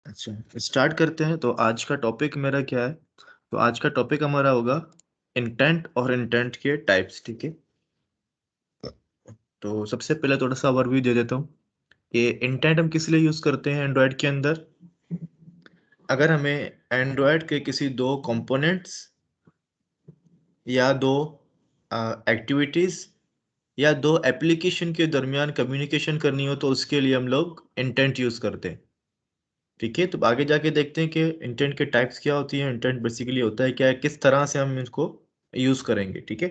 अच्छा, स्टार्ट करते हैं। तो आज का टॉपिक मेरा क्या है? तो आज का टॉपिक हमारा होगा इंटेंट और इंटेंट के टाइप्स। ठीक है, तो सबसे पहले थोड़ा सा ओवरव्यू दे देता हूँ कि इंटेंट हम किस लिए यूज करते हैं एंड्रॉयड के अंदर। अगर हमें एंड्रॉयड के किसी दो कंपोनेंट्स या दो एक्टिविटीज या दो एप्लीकेशन के दरमियान कम्युनिकेशन करनी हो तो उसके लिए हम लोग इंटेंट यूज करते हैं। ठीक है, तो आगे जाके देखते हैं कि इंटेंट के टाइप्स क्या होती हैं, इंटेंट बेसिकली होता है क्या है, किस तरह से हम इसको यूज करेंगे। ठीक है,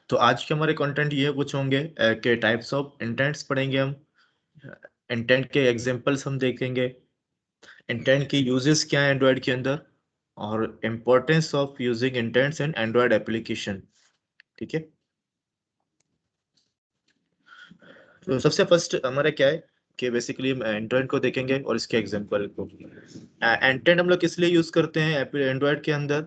तो आज के हमारे कंटेंट ये कुछ होंगे कि टाइप्स ऑफ इंटेंट्स पढ़ेंगे हम, इंटेंट के एग्जांपल्स हम देखेंगे, इंटेंट की यूजेस क्या है एंड्रॉयड के अंदर, और importance of using intends in Android application. ठीक है, तो सबसे फर्स्ट हमारा क्या है कि बेसिकली हम एंड्रॉयड को देखेंगे और इसके एग्जांपल को। इंटेंट हम लोग किस लिए यूज करते हैं एंड्रॉयड के अंदर?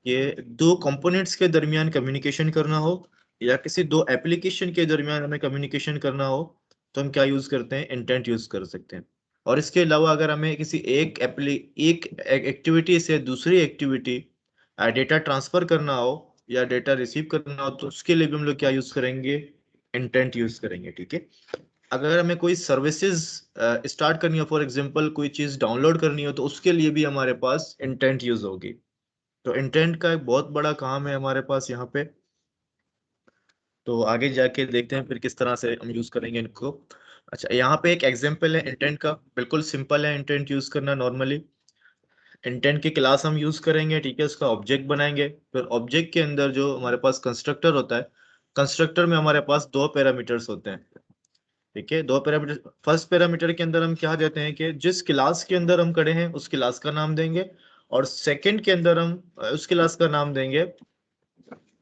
ये दो कंपोनेंट्स के दरमियान कम्युनिकेशन करना हो या किसी दो एप्लीकेशन के दरमियान हमें कम्युनिकेशन करना हो तो हम क्या यूज करते हैं? इंटेंट यूज कर सकते हैं। और इसके अलावा अगर हमें किसी एक एक्टिविटी से दूसरी एक्टिविटी डेटा ट्रांसफर करना हो या डेटा रिसीव करना हो तो उसके लिए भी हम लोग क्या यूज करेंगे? इंटेंट यूज करेंगे। ठीक है, अगर हमें कोई सर्विसेज स्टार्ट करनी हो, फॉर एग्जांपल कोई चीज डाउनलोड करनी हो, तो उसके लिए भी हमारे पास इंटेंट यूज होगी। तो इंटेंट का एक बहुत बड़ा काम है हमारे पास यहाँ पे। तो आगे जाके देखते हैं फिर किस तरह से हम यूज करेंगे इनको। अच्छा, यहाँ पे एक एग्जांपल है इंटेंट का, बिल्कुल सिंपल है इंटेंट यूज करना। नॉर्मली इंटेंट की क्लास हम यूज करेंगे, ठीक है, उसका ऑब्जेक्ट बनाएंगे, फिर ऑब्जेक्ट के अंदर जो हमारे पास कंस्ट्रक्टर होता है, कंस्ट्रक्टर में हमारे पास दो पैरामीटर्स होते हैं। ठीक है, दो पैरामीटर। फर्स्ट पैरामीटर के अंदर हम क्या देते हैं कि जिस क्लास के अंदर हम खड़े हैं उस क्लास का नाम देंगे, और सेकंड के अंदर हम उस क्लास का नाम देंगे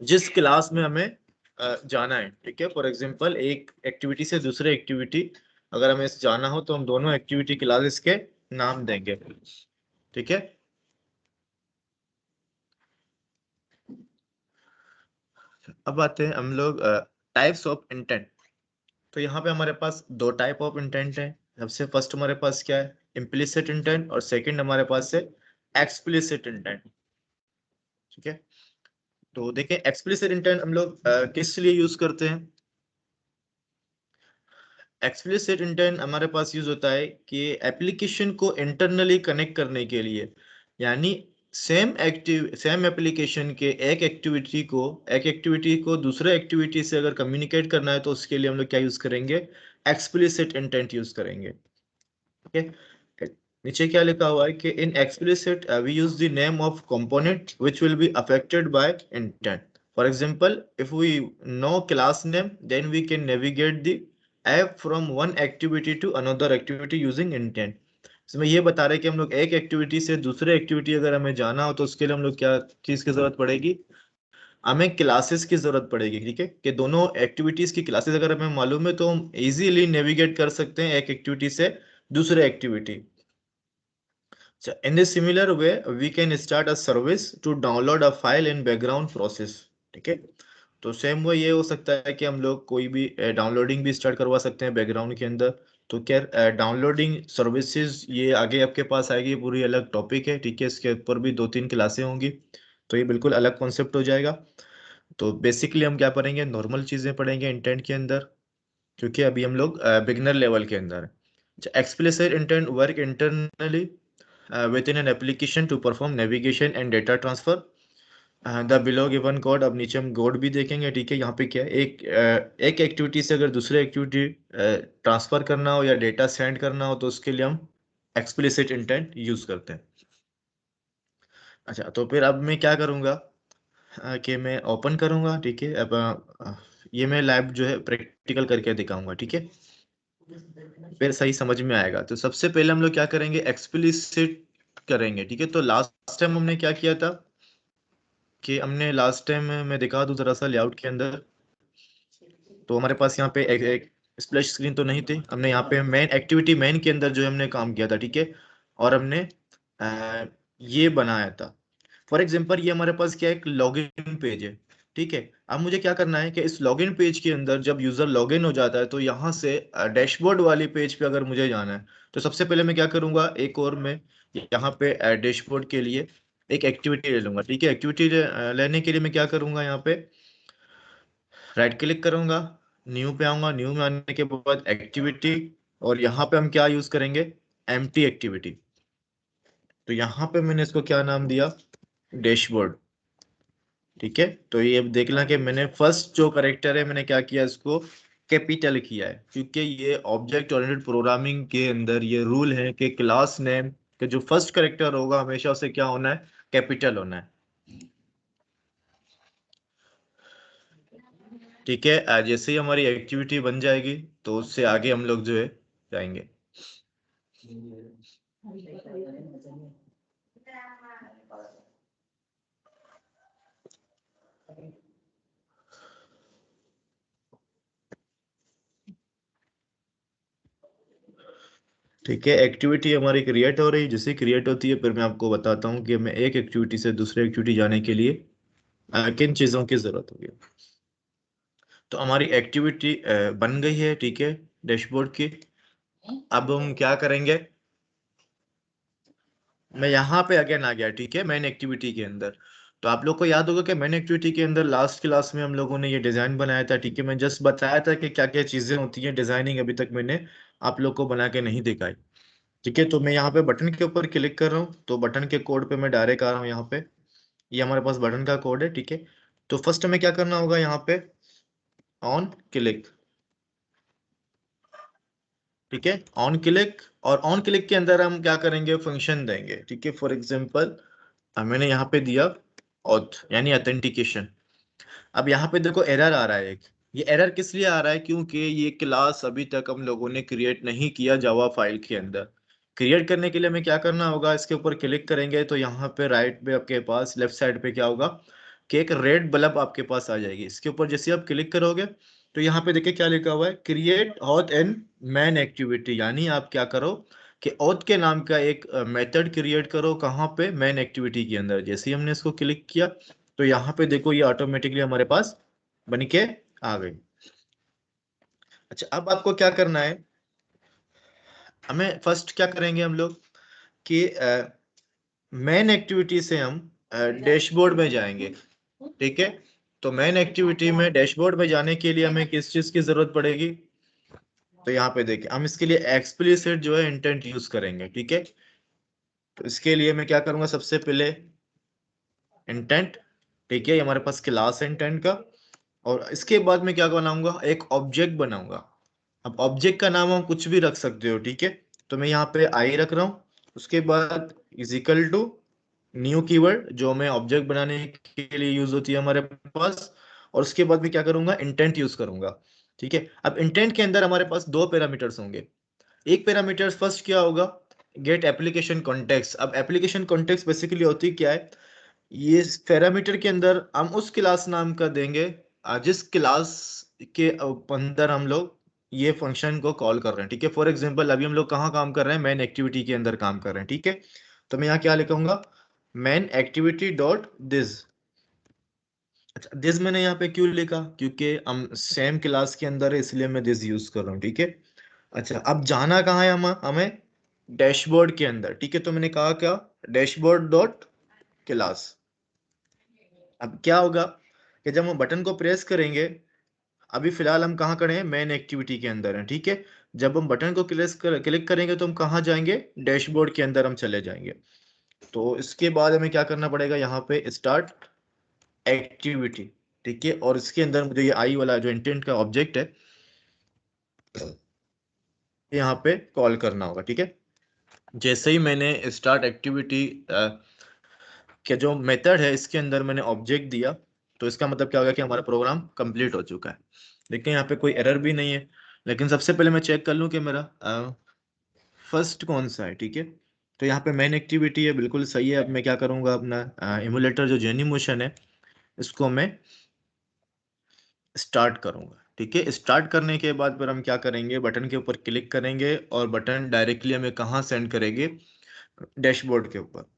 जिस क्लास में हमें जाना है। ठीक है, फॉर एग्जांपल एक एक्टिविटी से दूसरे एक्टिविटी अगर हमें जाना हो तो हम दोनों एक्टिविटी क्लासेस के नाम देंगे। ठीक है, अब आते हैं हम लोग टाइप्स ऑफ इंटेंट। तो यहाँ पे हमारे पास दो टाइप ऑफ इंटेंट है। सबसे फर्स्ट हमारे पास क्या है? इम्प्लिसिट इंटेंट, और सेकंड हमारे पास है एक्सप्लिसिट इंटेंट। ठीक है, तो देखिए एक्सप्लिसिट इंटेंट हम लोग किस लिए यूज करते हैं? एक्सप्लिसिट इंटेंट हमारे पास यूज होता है कि एप्लीकेशन को इंटरनली कनेक्ट करने के लिए, यानी सेम एप्लीकेशन के एक एक्टिविटी को दूसरे एक्टिविटी से अगर कम्युनिकेट करना है तो उसके लिए हम लोग क्या यूज करेंगे? एक्सप्लिसिट इंटेंट यूज करेंगे। ठीक है, नीचे क्या लिखा हुआ है कि in explicit we use the name of component which will be affected by intent. For example, if we know class name then we can navigate the app from one activity to another activity using intent. इसमें ये बता रहे हैं कि हम लोग एक activity से दूसरे एक्टिविटी अगर हमें जाना हो तो उसके लिए हम लोग क्या चीज की जरूरत पड़ेगी? हमें क्लासेस की जरूरत पड़ेगी। ठीक है, कि दोनों एक्टिविटीज की क्लासेस अगर हमें मालूम है तो हम इजीली नेविगेट कर सकते हैं एक एक्टिविटी से दूसरे activity. In this similar way, we can start a service to download a file in background process। ठीक है, तो सेम वो ये हो सकता है कि हम लोग कोई भी डाउनलोडिंग भी स्टार्ट करवा सकते हैं बैकग्राउंड के अंदर। तो क्या डाउनलोडिंग सर्विसेज ये आगे आपके पास आएगी, पूरी अलग टॉपिक है। ठीक है, इसके ऊपर भी दो तीन क्लासें होंगी, तो ये बिल्कुल अलग कॉन्सेप्ट हो जाएगा। तो बेसिकली हम क्या पढ़ेंगे? नॉर्मल चीज़ें पढ़ेंगे इंटेंट के अंदर, क्योंकि अभी हम लोग बिगनर लेवल के अंदर है। Explicit intent work internally within an application to perform navigation and data transfer। The below given code, अब नीचे हम कोड भी देखेंगे। ठीक है, यहाँ पे क्या है, एक एक्टिविटी से अगर दूसरे एक्टिविटी ट्रांसफर करना हो या डेटा सेंड करना हो तो उसके लिए हम एक्सप्लिसिट इंटेंट यूज करते हैं। अच्छा, तो फिर अब मैं क्या करूँगा कि मैं ओपन करूँगा। ठीक है, अब ये मैं लैब जो है प्रैक्टिकल करके दिखाऊंगा। ठीक है, फिर सही समझ में आएगा। तो सबसे पहले हम लोग क्या करेंगे? एक्सप्लिसिट करेंगे। ठीक है, तो लास्ट टाइम हमने क्या किया था कि हमने लास्ट टाइम मैं दिखा दूं जरा सा लेआउट के अंदर। तो हमारे पास यहाँ पे एक स्प्लैश स्क्रीन तो नहीं थी, हमने यहाँ पे मेन एक्टिविटी मेन के अंदर जो हमने काम किया था। ठीक है, और हमने ये बनाया था। फॉर एग्जांपल ये हमारे पास क्या है, एक लॉगिन पेज है, ठीक है। अब मुझे क्या करना है कि इस लॉगिन पेज के अंदर जब यूजर लॉगिन हो जाता है तो यहाँ से डैशबोर्ड वाली पेज पे अगर मुझे जाना है तो सबसे पहले मैं क्या करूंगा, एक और मैं यहाँ पे डैशबोर्ड के लिए एक एक्टिविटी ले लूंगा, ठीक है। एक्टिविटी लेने के लिए मैं क्या करूंगा, यहाँ पे राइट क्लिक करूंगा, न्यू पे आऊंगा, न्यू में आने के बाद एक्टिविटी, और यहाँ पे हम क्या यूज करेंगे, एम्प्टी एक्टिविटी। तो यहाँ पे मैंने इसको क्या नाम दिया, डैशबोर्ड, ठीक है। तो ये देखना कि मैंने फर्स्ट जो करेक्टर है मैंने क्या किया, इसको कैपिटल किया है, क्योंकि ये ऑब्जेक्ट ओरिएंटेड प्रोग्रामिंग के अंदर ये रूल है कि क्लास नेम के जो फर्स्ट करेक्टर होगा हमेशा उसे क्या होना है, कैपिटल होना है, ठीक है। जैसे ही हमारी एक्टिविटी बन जाएगी तो उससे आगे हम लोग जो है जाएंगे। ठीक है, एक्टिविटी हमारी क्रिएट हो रही है, जैसे क्रिएट होती है फिर मैं आपको बताता हूँ कि हमें एक एक्टिविटी से दूसरे एक्टिविटी जाने के लिए किन चीज़ों की ज़रूरत होगी। तो हमारी एक्टिविटी बन गई है, ठीक है, डैशबोर्ड की। अब हम क्या करेंगे, मैं यहाँ पे अगेन आ गया, ठीक है, मेन एक्टिविटी के अंदर। तो आप लोग को याद होगा कि मेन एक्टिविटी के अंदर लास्ट क्लास में हम लोगों ने ये डिजाइन बनाया था, ठीक है। मैं जस्ट बताया था कि क्या क्या चीजें होती हैं, डिजाइनिंग अभी तक मैंने आप लोग को बना के नहीं दिखाई, ठीक है। तो मैं यहाँ पे बटन के ऊपर क्लिक कर रहा हूँ, तो बटन के कोड पे मैं डायरेक्ट आ रहा हूँ यहाँ पे, ये हमारे पास बटन का कोड है, ठीक है। तो फर्स्ट हमें क्या करना होगा, यहाँ पे ऑन क्लिक, ठीक है, ऑन क्लिक। और ऑन क्लिक के अंदर हम क्या करेंगे, फंक्शन देंगे, ठीक है। फॉर एग्जांपल मैंने यहाँ पे दिया ऑथ यानी ऑथेंटिकेशन। अब यहाँ पे देखो एरर आ रहा है एक, ये एरर किस लिए आ रहा है, क्योंकि ये क्लास अभी तक हम लोगों ने क्रिएट नहीं किया जावा फाइल के अंदर। क्रिएट करने के लिए हमें क्या करना होगा, इसके ऊपर क्लिक करेंगे तो यहाँ पे राइट पे आपके पास लेफ्ट साइड पे क्या होगा कि एक रेड बल्ब आपके पास आ जाएगी। इसके ऊपर जैसे आप क्लिक करोगे तो यहाँ पे देखिए क्या लिखा हुआ है, create auth and man activity, यानी आप क्या करो कि ऑथ के नाम का एक मेथड क्रिएट करो, कहाँ पे, मैन एक्टिविटी के अंदर। जैसे ही हमने इसको क्लिक किया तो यहाँ पे देखो ये ऑटोमेटिकली हमारे पास बन के आ गई। अच्छा, अब आपको क्या करना है, हमें फर्स्ट क्या करेंगे हम लोग कि मेन एक्टिविटी से हम डैशबोर्ड में जाएंगे, ठीक है। तो मेन एक्टिविटी में डैशबोर्ड में जाने के लिए हमें किस चीज की जरूरत पड़ेगी, तो यहाँ पे देखिए हम इसके लिए एक्सप्लिसिट जो है इंटेंट यूज करेंगे, ठीक है। तो इसके लिए मैं क्या करूंगा, सबसे पहले इंटेंट, ठीक है, ये हमारे पास क्लास है इंटेंट का। और इसके बाद मैं क्या बनाऊंगा, एक ऑब्जेक्ट बनाऊंगा। अब ऑब्जेक्ट का नाम हम कुछ भी रख सकते हो, ठीक है। तो मैं यहाँ पे आई रख रहा हूँ, उसके बाद is equal to new keyword जो मैं ऑब्जेक्ट बनाने के लिए यूज होती है हमारे पास। और उसके बाद मैं क्या करूंगा, इंटेंट यूज करूंगा, ठीक है। अब इंटेंट के अंदर हमारे पास दो पैरामीटर्स होंगे। एक पैरामीटर फर्स्ट क्या होगा, गेट एप्लीकेशन कॉन्टेक्स्ट। अब एप्लीकेशन कॉन्टेक्स्ट बेसिकली होती क्या है, ये पैरामीटर के अंदर हम उस क्लास नाम का देंगे जिस क्लास के अंदर हम लोग ये फंक्शन को कॉल कर रहे हैं, ठीक है। फॉर एग्जांपल अभी हम लोग कहाँ काम कर रहे हैं, मेन एक्टिविटी के अंदर काम कर रहे हैं, ठीक है। तो मैं यहाँ क्या लिखूंगा, मेन एक्टिविटी डॉट दिस। अच्छा, दिस मैंने यहाँ पे क्यों लिखा, क्योंकि हम सेम क्लास के अंदर है इसलिए मैं दिस यूज कर रहा हूँ, ठीक है। अच्छा, अब जाना कहाँ है, हम हमें डैशबोर्ड के अंदर, ठीक है। तो मैंने कहा क्या, डैशबोर्ड डॉट क्लास। अब क्या होगा कि जब हम बटन को प्रेस करेंगे, अभी फिलहाल हम कहाँ खड़े हैं, मेन एक्टिविटी के अंदर हैं, ठीक है। जब हम बटन को क्लिक करेंगे तो हम कहाँ जाएंगे, डैशबोर्ड के अंदर हम चले जाएंगे। तो इसके बाद हमें क्या करना पड़ेगा, यहाँ पे स्टार्ट एक्टिविटी, ठीक है। और इसके अंदर मुझे ये आई वाला जो इंटेंट का ऑब्जेक्ट है यहाँ पे कॉल करना होगा, ठीक है। जैसे ही मैंने स्टार्ट एक्टिविटी के जो मेथड है इसके अंदर मैंने ऑब्जेक्ट दिया, तो इसका मतलब क्या होगा कि हमारा प्रोग्राम कंप्लीट हो चुका है। देखिए यहाँ पे कोई एरर भी नहीं है, लेकिन सबसे पहले मैं चेक कर लूँ कि मेरा फर्स्ट कौन सा है, ठीक है। तो यहाँ पे मेन एक्टिविटी है, बिल्कुल सही है। अब मैं क्या करूँगा, अपना इमुलेटर जो जेनी मोशन है इसको मैं स्टार्ट करूँगा, ठीक है। स्टार्ट करने के बाद फिर हम क्या करेंगे, बटन के ऊपर क्लिक करेंगे और बटन डायरेक्टली हमें कहाँ सेंड करेंगे, डैशबोर्ड के ऊपर।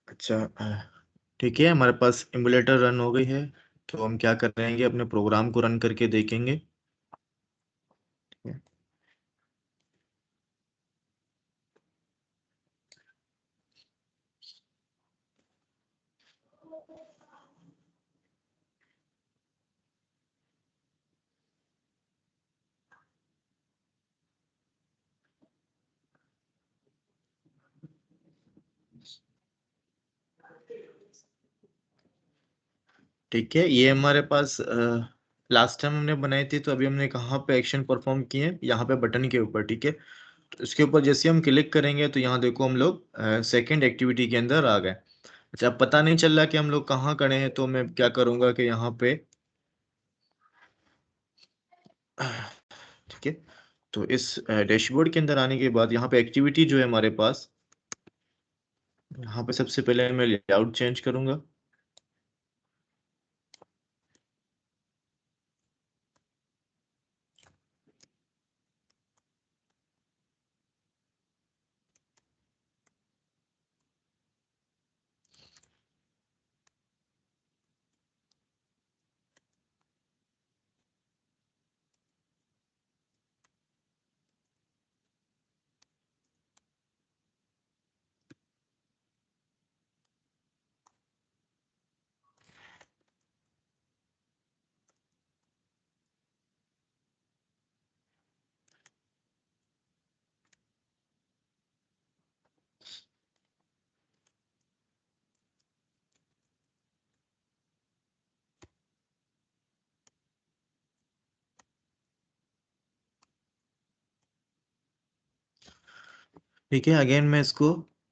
अच्छा, ठीक है, हमारे पास एमुलेटर रन हो गई है। तो हम क्या करेंगे, अपने प्रोग्राम को रन करके देखेंगे। ठीक है, ये हमारे पास लास्ट टाइम हमने बनाई थी, तो अभी हमने कहाँ पे एक्शन परफॉर्म किए, यहाँ पे बटन के ऊपर। ठीक है, तो इसके ऊपर जैसे हम क्लिक करेंगे तो यहाँ देखो हम लोग सेकंड एक्टिविटी के अंदर आ गए। अच्छा, अब पता नहीं चल रहा कि हम लोग कहाँ खड़े हैं, तो मैं क्या करूँगा कि यहाँ पे, ठीक है, तो इस डैशबोर्ड के अंदर आने के बाद यहाँ पे एक्टिविटी जो है हमारे पास, यहाँ पे सबसे पहले मैं लेआउट चेंज करूँगा। ठीक है, अगेन मैं इसको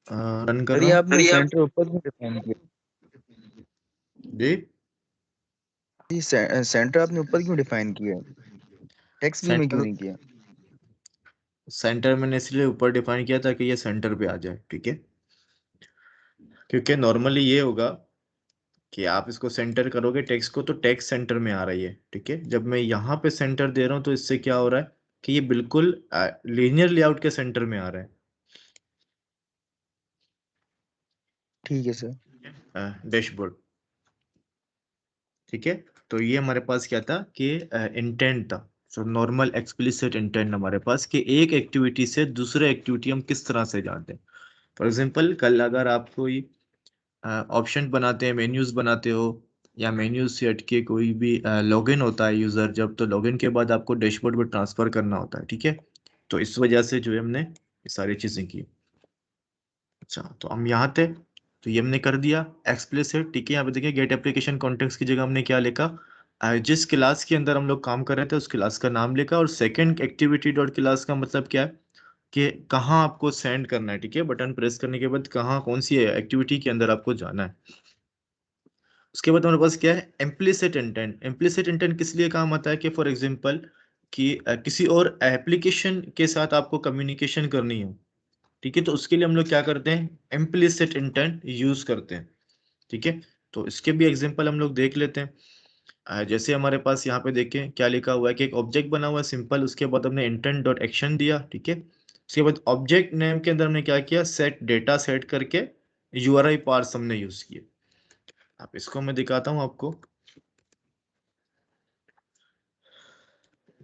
रन कर सर रहा ये हूँ। आपने सेंटर ऊपर क्यों डिफाइन किया? जी, ये सेंटर आपने ऊपर क्यों डिफाइन किया है? टेक्स्ट व्यू में क्यों सेंटर, नहीं किया? सेंटर मैंने इसलिए ऊपर डिफाइन किया था कि ये सेंटर पे आ जाए। ठीक है, क्योंकि नॉर्मली ये होगा कि आप इसको सेंटर करोगे टेक्स्ट को, तो टेक्स्ट सेंटर में आ रही है। ठीक है, जब मैं यहाँ पे सेंटर दे रहा हूँ तो इससे क्या हो रहा है कि ये बिल्कुल लीनियर लेआउट के सेंटर में आ रहा ठीक है सर। है डैशबोर्ड। ठीक है, तो ये हमारे पास क्या था कि इंटेंट था। सो नॉर्मल एक्सप्लिसिट इंटेंट हमारे पास कि एक एक्टिविटी से दूसरे एक्टिविटी हम किस तरह से जाते हैं। फॉर एग्जांपल, कल अगर आप कोई ऑप्शन बनाते हैं, मेन्यूज बनाते हो, या मेन्यूज से हट के कोई भी लॉगिन होता है यूजर जब, तो लॉगिन के बाद आपको डैशबोर्ड पर ट्रांसफर करना होता है। ठीक है, तो इस वजह से जो है हमने ये सारी चीजें की। अच्छा, तो हम यहाँ थे, तो ये हमने कर दिया एक्सप्लिसिट। ठीक है, यहाँ पे देखिए गेट एप्लीकेशन कॉन्टेक्स्ट की जगह हमने क्या लिखा, जिस क्लास के अंदर हम लोग काम कर रहे थे उस क्लास का नाम लिखा, और सेकंड एक्टिविटी डॉट क्लास का मतलब क्या है कि कहाँ आपको सेंड करना है। ठीक है, बटन प्रेस करने के बाद कहाँ, कौन सी एक्टिविटी के अंदर आपको जाना है। उसके बाद हमारे पास क्या है, इम्प्लिसिट इंटेंट। इम्प्लिसिट इंटेंट किस लिए काम आता है कि फॉर एग्जांपल कि किसी और एप्लीकेशन के साथ आपको कम्युनिकेशन करनी हो। ठीक है, तो उसके लिए हम लोग क्या करते हैं, इम्प्लिसिट इंटेंट यूज करते हैं। ठीक है, तो इसके भी एग्जांपल हम लोग देख लेते हैं। जैसे हमारे पास यहाँ पे देखें क्या लिखा हुआ है कि एक ऑब्जेक्ट बना हुआ है सिंपल, उसके बाद हमने इंटेंट डॉट एक्शन दिया। ठीक है, उसके बाद ऑब्जेक्ट नेम के अंदर हमने क्या किया, सेट डेटा सेट करके यूआरआई पार्स हमने यूज किए। अब इसको मैं दिखाता हूँ आपको।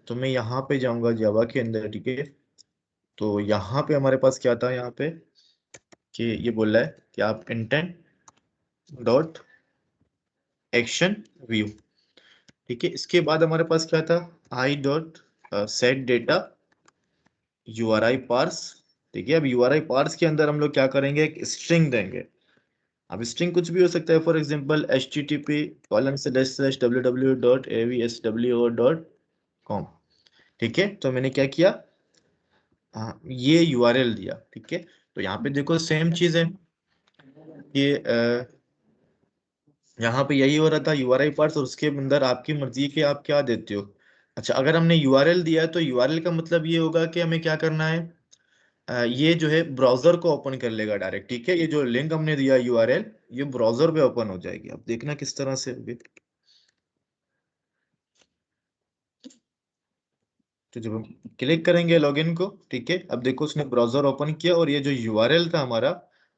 तो मैं यहाँ पे जाऊंगा जावा के अंदर। ठीक है, तो यहाँ पे हमारे पास क्या था, यहाँ पे कि ये बोल रहा है कि आप इंटेंट डॉट एक्शन व्यू। ठीक है, इसके बाद हमारे पास क्या था, I dot set data URI parse ठीक है। अब यूआरआई पार्ट्स के अंदर हम लोग क्या करेंगे, एक स्ट्रिंग देंगे। अब स्ट्रिंग कुछ भी हो सकता है, फॉर एग्जांपल http://www.avswo.com। ठीक है, तो मैंने क्या किया, हाँ ये यूआरएल दिया। ठीक है, तो यहाँ पे देखो सेम चीज है, ये यहाँ पे यही हो रहा था, यूआरआई पार्ट्स, और उसके अंदर आपकी मर्जी के आप क्या देते हो। अच्छा, अगर हमने यूआरएल दिया है तो यूआरएल का मतलब ये होगा कि हमें क्या करना है, ये जो है ब्राउजर को ओपन कर लेगा डायरेक्ट। ठीक है, ये जो लिंक हमने दिया यूआरएल, ये ब्राउजर पे ओपन हो जाएगी। अब देखना किस तरह से होगी। तो जब हम क्लिक करेंगे लॉगिन को, ठीक है, अब देखो उसने ब्राउजर ओपन किया और ये जो यूआरएल था हमारा,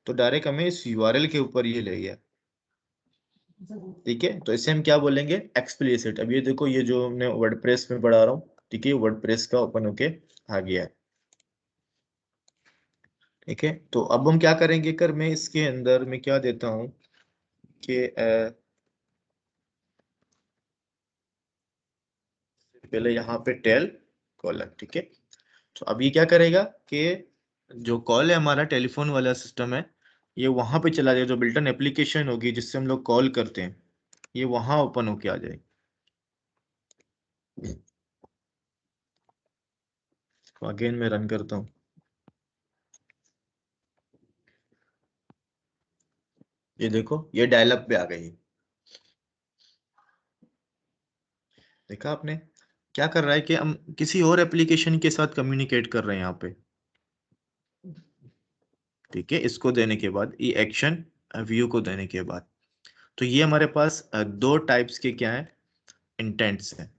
तो डायरेक्ट हमें इस यूआरएल के ऊपर ये ले गया। ठीक है, तो इसे हम क्या बोलेंगे, एक्सप्लिसिट। अब ये देखो, ये जो मैं वर्डप्रेस में पढ़ा रहा हूँ, ठीक है, वर्डप्रेस का ओपन होके आ गया है। ठीक है, तो अब हम क्या करेंगे, कर मैं इसके अंदर मैं क्या देता हूँ कि पहले यहाँ पे टेल कॉलर। ठीक है, तो अब ये क्या करेगा कि जो कॉल है हमारा टेलीफोन वाला सिस्टम है, ये वहां पे चला जाएगा, जो बिल्टन एप्लीकेशन होगी जिससे हम लोग कॉल करते हैं, ये वहां ओपन होके आ जाएगी। तो अगेन मैं रन करता हूँ, ये देखो ये डायलअप पे आ गई। देखा आपने, क्या कर रहा है कि हम किसी और एप्लीकेशन के साथ कम्युनिकेट कर रहे हैं यहाँ पे। ठीक है, इसको देने के बाद ये एक्शन व्यू को देने के बाद, तो ये हमारे पास दो टाइप्स के क्या है, इंटेंट्स हैं।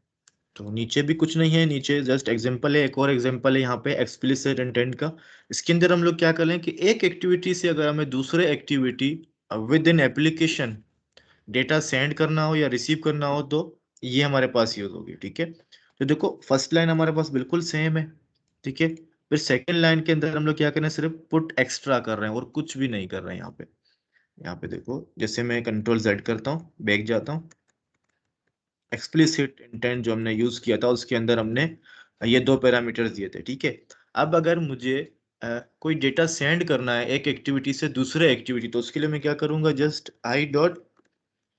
तो नीचे भी कुछ नहीं है, नीचे जस्ट एग्जांपल है, एक और एग्जांपल है यहाँ पे एक्सप्लिसिट इंटेंट का। इसके अंदर हम लोग क्या कर रहे हैं कि एक एक्टिविटी से अगर हमें दूसरे activity with in application data send करना हो या रिसीव करना हो, तो ये हमारे पास यूज होगी। ठीक है, तो देखो फर्स्ट लाइन हमारे पास बिल्कुल सेम है। ठीक है, फिर सेकेंड लाइन के अंदर हम लोग क्या कर रहे हैं, सिर्फ पुट एक्स्ट्रा कर रहे हैं और कुछ भी नहीं कर रहे हैं यहाँ पे। यहाँ पे देखो, जैसे मैं कंट्रोल जेड करता हूँ, बैक जाता हूँ, एक्सप्लिसिट इंटेंट जो हमने यूज किया था उसके अंदर हमने ये दो पैरामीटर्स दिए थे। ठीक है, अब अगर मुझे कोई डेटा सेंड करना है एक एक्टिविटी से दूसरे एक्टिविटी, तो उसके लिए मैं क्या करूंगा, just I dot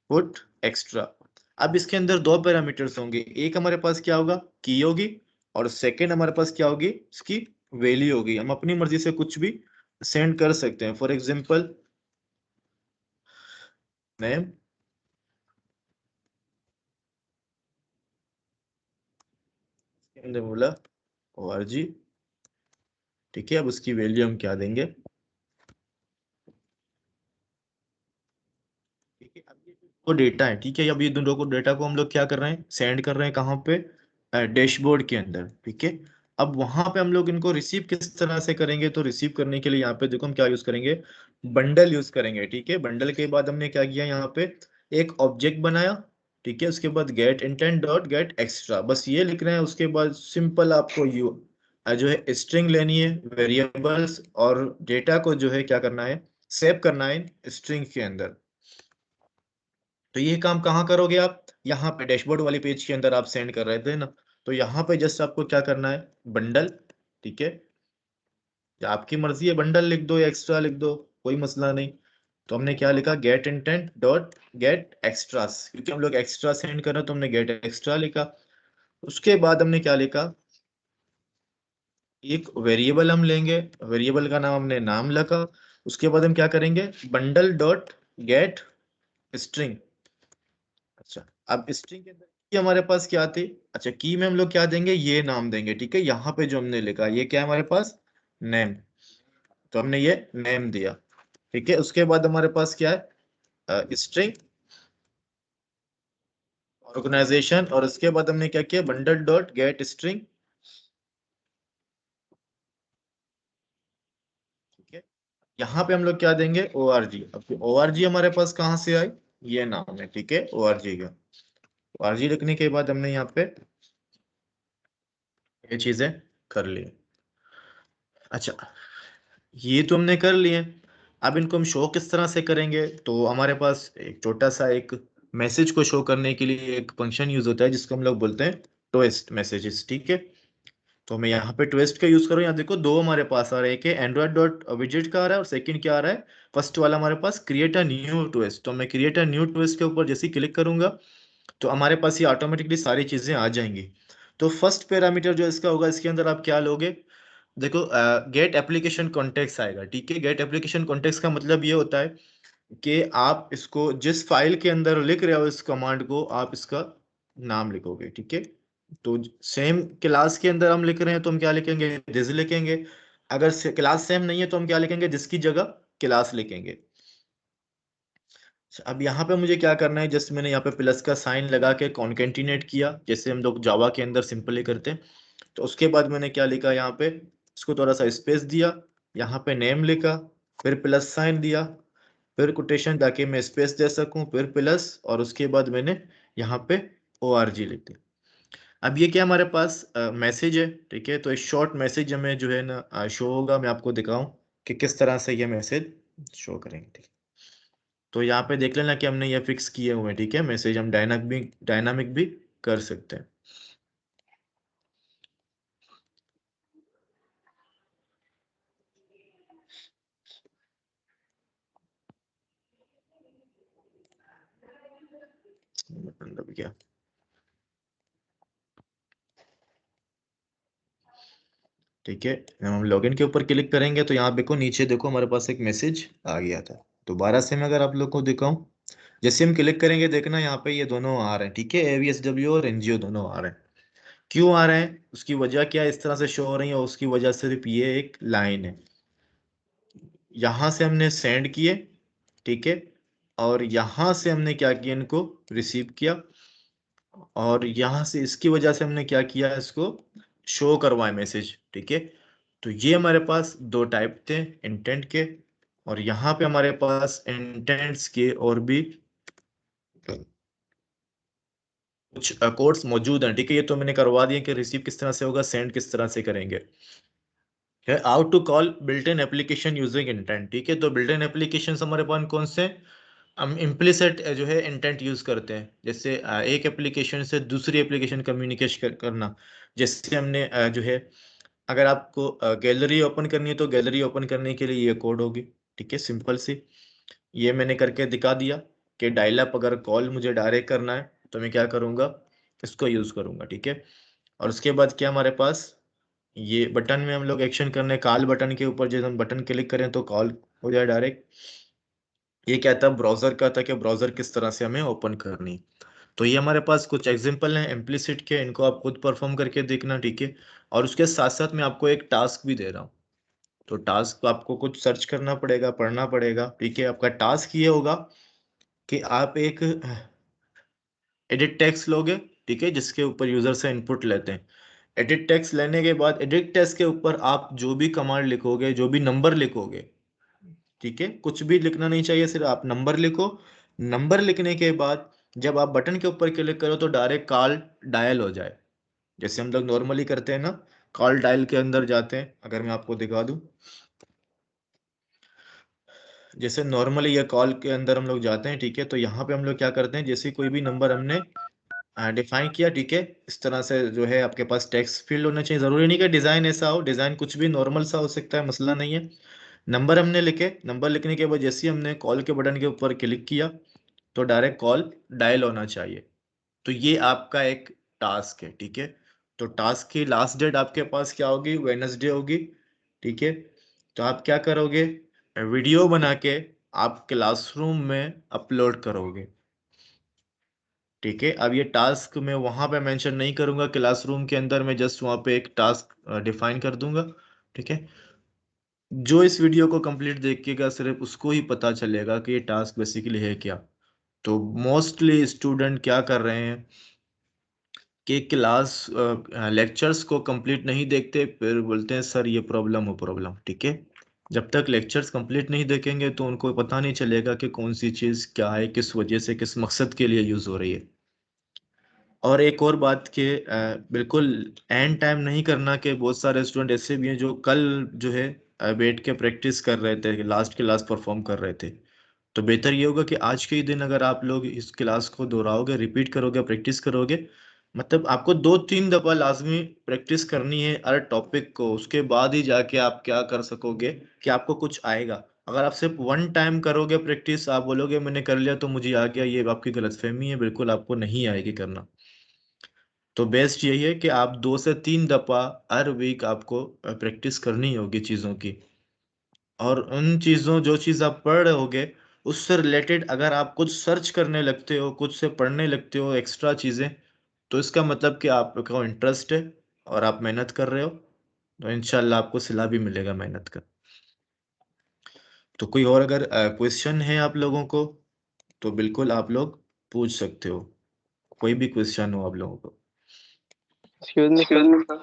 put extra. अब इसके अंदर दो पैरामीटर्स होंगे, एक हमारे पास क्या होगा, की होगी, और सेकेंड हमारे पास क्या होगी, इसकी वैल्यू होगी। हम अपनी मर्जी से कुछ भी सेंड कर सकते हैं, फॉर एग्जांपल नेम, बोला ORG। ठीक है, अब उसकी वैल्यू हम क्या देंगे। ठीक है, अब ये जो डेटा है, ठीक है, अब ये दोनों को डेटा को हम लोग क्या कर रहे हैं, सेंड कर रहे हैं कहाँ पे, डैशबोर्ड के अंदर। ठीक है, अब वहां पे हम लोग इनको रिसीव किस तरह से करेंगे, तो रिसीव करने के लिए यहाँ पे देखो हम क्या यूज करेंगे, बंडल यूज करेंगे। ठीक है, बंडल के बाद हमने क्या किया, यहाँ पे एक ऑब्जेक्ट बनाया। ठीक है, उसके बाद get intent dot get extra, बस ये लिख रहे हैं। उसके बाद सिंपल आपको यू जो है स्ट्रिंग लेनी है, वेरिएबल्स और डेटा को जो है क्या करना है, सेव करना है स्ट्रिंग के अंदर। तो ये काम कहाँ करोगे आप, यहाँ पे डैशबोर्ड वाली पेज के अंदर आप सेंड कर रहे थे ना, तो यहाँ पे जस्ट आपको क्या करना है, बंडल। ठीक है, या आपकी मर्जी है, बंडल लिख दो या एक्स्ट्रा लिख दो, कोई मसला नहीं। तो हमने क्या लिखा, get intent dot get extras, क्योंकि हम लोग एक्स्ट्रा सेंड कर रहे हैं तो हमने गेट एक्स्ट्रा लिखा। उसके बाद हमने क्या लिखा, एक वेरिएबल हम लेंगे, वेरिएबल का नाम हमने नाम लिखा। उसके बाद हम क्या करेंगे, बंडल डॉट गेट स्ट्रिंग। अच्छा, अब स्ट्रिंग के अंदर की हमारे पास क्या थी, अच्छा की में हम लोग क्या देंगे, ये नाम देंगे। ठीक है, यहाँ पे जो हमने लिखा ये क्या है हमारे पास, नेम, तो हमने ये नेम दिया। ठीक है, उसके बाद हमारे पास क्या है, स्ट्रिंग ऑर्गेनाइजेशन, और उसके बाद हमने क्या किया, बंडल डॉट गेट स्ट्रिंग। ठीक है, यहाँ पे हम लोग क्या देंगे, ORG। अब ORG हमारे पास कहाँ से आई, ये नाम है। ठीक है, ORG का, ORG लिखने के बाद हमने यहाँ पे ये चीजें कर ली। अच्छा, ये तो हमने कर लिए। अब इनको हम शो किस तरह से करेंगे, तो हमारे पास एक छोटा सा एक मैसेज को शो करने के लिए एक फंक्शन यूज होता है जिसको हम लोग बोलते हैं टोस्ट मैसेजेस। ठीक है, तो मैं यहाँ पे ट्विस्ट का यूज करूँ, यहाँ देखो दो हमारे पास आ रहा है, एक है एंड्रॉइड डॉट विजेट का आ रहा है और सेकंड क्या आ रहा है, फर्स्ट वाला हमारे पास क्रिएट अ न्यू ट्विस्ट। तो मैं क्रिएट अ न्यू ट्विस्ट के ऊपर जैसे ही क्लिक करूंगा तो हमारे पास ये ऑटोमेटिकली सारी चीजें आ जाएंगी। तो फर्स्ट पैरामीटर जो इसका होगा, इसके अंदर आप क्या लोगे, देखो गेट एप्लीकेशन कॉन्टेक्स्ट आएगा, ठीक है। गेट एप्लीकेशन कॉन्टेक्स्ट का मतलब ये होता है कि आप इसको जिस फाइल के अंदर लिख रहे हो इस कमांड को, आप इसका नाम लिखोगे, ठीक है। तो सेम क्लास के अंदर हम लिख रहे हैं तो हम क्या लिखेंगे, दिस लिखेंगे। अगर क्लास सेम नहीं है तो हम क्या लिखेंगे, जिसकी जगह क्लास लिखेंगे। अब यहाँ पे मुझे क्या करना है, जस्ट मैंने यहाँ पे प्लस का साइन लगा के कॉन्केटिनेट किया, जैसे हम लोग जावा के अंदर सिंपली करते हैं। तो उसके बाद मैंने क्या लिखा यहाँ पे, इसको थोड़ा सा स्पेस दिया, यहाँ पे नेम लिखा, फिर प्लस साइन दिया, फिर कोटेशन ताकि मैं स्पेस दे सकूं, फिर प्लस, और उसके बाद मैंने यहाँ पे ORG लिख दिया। अब ये क्या हमारे पास मैसेज है, ठीक है। तो एक शॉर्ट मैसेज हमें जो है ना शो होगा, मैं आपको दिखाऊं कि किस तरह से ये मैसेज शो करेंगे, ठीक है। तो यहाँ पे देख लेना कि हमने ये फिक्स किए हुए हैं, ठीक है। मैसेज हम डायनामिक भी कर सकते हैं। मतलब क्या, ठीक है। जब हम लॉगिन के ऊपर क्लिक करेंगे तो यहाँ देखो नीचे देखो हमारे पास एक मैसेज आ गया था। दोबारा से मैं अगर आप लोग को दिखाऊं, जैसे हम क्लिक करेंगे देखना यहाँ पे ये दोनों आ रहे हैं, ठीक है। AVSW और NGO दोनों आ रहे हैं। क्यों आ रहे हैं, उसकी वजह क्या है इस तरह से शो हो रही है, उसकी वजह सिर्फ ये एक लाइन है। यहाँ से हमने सेंड किए, ठीक है, और यहाँ से हमने क्या किया, इनको रिसीव किया, और यहाँ से इसकी वजह से हमने क्या किया, इसको शो करवाए मैसेज, ठीक है। तो ये हमारे पास दो टाइप थे इंटेंट के, और यहाँ पे हमारे पास इंटेंट्स के और भी कुछ कोड्स मौजूद हैं, ठीक है। ये तो मैंने करवा दिया कि रिसीव किस तरह से होगा, सेंड किस तरह से करेंगे। How to call built in application using intent, ठीक है। तो बिल्ट इन एप्लीकेशन हमारे पास कौन से हैं? हम इम्प्लिसिट जो है इंटेंट यूज करते हैं, जैसे एक एप्लीकेशन से दूसरी एप्लीकेशन कम्युनिकेट करना। जैसे हमने जो है, अगर आपको गैलरी ओपन करनी है तो गैलरी ओपन करने के लिए ये कोड होगी, ठीक है, सिंपल सी। ये मैंने करके दिखा दिया कि डायल अप अगर कॉल मुझे डायरेक्ट करना है तो मैं क्या करूँगा, इसको यूज़ करूँगा, ठीक है। और उसके बाद क्या हमारे पास, ये बटन में हम लोग एक्शन करने, कॉल बटन के ऊपर जब हम बटन क्लिक करें तो कॉल हो जाए डायरेक्ट। ये क्या था, ब्राउजर का था कि ब्राउजर किस तरह से हमें ओपन करनी। तो ये हमारे पास कुछ एग्जांपल हैं इम्प्लिसिट के, इनको आप खुद परफॉर्म करके देखना, ठीक है। और उसके साथ साथ मैं आपको एक टास्क भी दे रहा हूँ। तो टास्क आपको कुछ सर्च करना पड़ेगा, पढ़ना पड़ेगा, ठीक है। आपका टास्क ये होगा कि आप एक एडिट टेक्स्ट लोगे, ठीक है, जिसके ऊपर यूजर से इनपुट लेते हैं। एडिट टेक्स्ट लेने के बाद एडिट टेक्स्ट के ऊपर आप जो भी कमांड लिखोगे, जो भी नंबर लिखोगे, ठीक है, कुछ भी लिखना नहीं चाहिए, सिर्फ आप नंबर लिखो। नंबर लिखने के बाद जब आप बटन के ऊपर क्लिक करो तो डायरेक्ट कॉल डायल हो जाए, जैसे हम लोग नॉर्मली करते हैं ना। कॉल डायल के अंदर जाते हैं, अगर मैं आपको दिखा दूं, जैसे नॉर्मली ये कॉल के अंदर हम लोग जाते हैं, ठीक है। तो यहाँ पे हम लोग क्या करते हैं, जैसे कोई भी नंबर हमने डिफाइन किया, ठीक है, इस तरह से जो है आपके पास टेक्स्ट फील्ड होना चाहिए। जरूरी नहीं कि डिजाइन ऐसा हो, डिजाइन कुछ भी नॉर्मल सा हो सकता है, मसला नहीं है। नंबर हमने लिखे, नंबर लिखने के बाद जैसे ही हमने कॉल के बटन के ऊपर क्लिक किया तो डायरेक्ट कॉल डायल होना चाहिए। तो ये आपका एक टास्क है, ठीक है। तो टास्क की लास्ट डेट आपके पास क्या होगी, वेडनेसडे होगी, ठीक है। तो आप क्या करोगे, वीडियो बना के आप क्लासरूम में अपलोड करोगे, ठीक है। अब ये टास्क मैं वहां पे मेंशन नहीं करूंगा क्लासरूम के अंदर, मैं जस्ट वहां पे एक टास्क डिफाइन कर दूंगा, ठीक है। जो इस वीडियो को कंप्लीट देखेगा सिर्फ उसको ही पता चलेगा कि ये टास्क बेसिकली है क्या। तो मोस्टली स्टूडेंट क्या कर रहे हैं कि क्लास लेक्चर्स को कंप्लीट नहीं देखते, फिर बोलते हैं सर ये प्रॉब्लम हो प्रॉब्लम, ठीक है। जब तक लेक्चर्स कंप्लीट नहीं देखेंगे तो उनको पता नहीं चलेगा कि कौन सी चीज़ क्या है, किस वजह से, किस मकसद के लिए यूज़ हो रही है। और एक और बात कि बिल्कुल एंड टाइम नहीं करना, कि बहुत सारे स्टूडेंट ऐसे भी हैं जो कल जो है बैठ के प्रैक्टिस कर रहे थे, लास्ट क्लास परफॉर्म कर रहे थे। तो बेहतर ये होगा कि आज के ही दिन अगर आप लोग इस क्लास को दोहराओगे, रिपीट करोगे, प्रैक्टिस करोगे, मतलब आपको 2-3 दफा लाजमी प्रैक्टिस करनी है हर टॉपिक को, उसके बाद ही जाके आप क्या कर सकोगे कि आपको कुछ आएगा। अगर आप सिर्फ वन टाइम करोगे प्रैक्टिस, आप बोलोगे मैंने कर लिया तो मुझे आ गया, ये आपकी गलतफहमी है, बिल्कुल आपको नहीं आएगी करना। तो बेस्ट यही है कि आप 2 से 3 दफा हर वीक आपको प्रैक्टिस करनी होगी चीज़ों की। और उन चीज़ों जो चीज़ आप पढ़ रहे होगे उससे रिलेटेड अगर आप कुछ सर्च करने लगते हो, कुछ से पढ़ने लगते हो एक्स्ट्रा चीज़ें, तो इसका मतलब कि आपको इंटरेस्ट है और आप मेहनत कर रहे हो, तो इंशाल्लाह आपको सिला भी मिलेगा मेहनत का। तो कोई और अगर क्वेश्चन है आप लोगों को तो बिल्कुल आप लोग पूछ सकते हो, कोई भी क्वेश्चन हो आप लोगों को। Excuse me sir.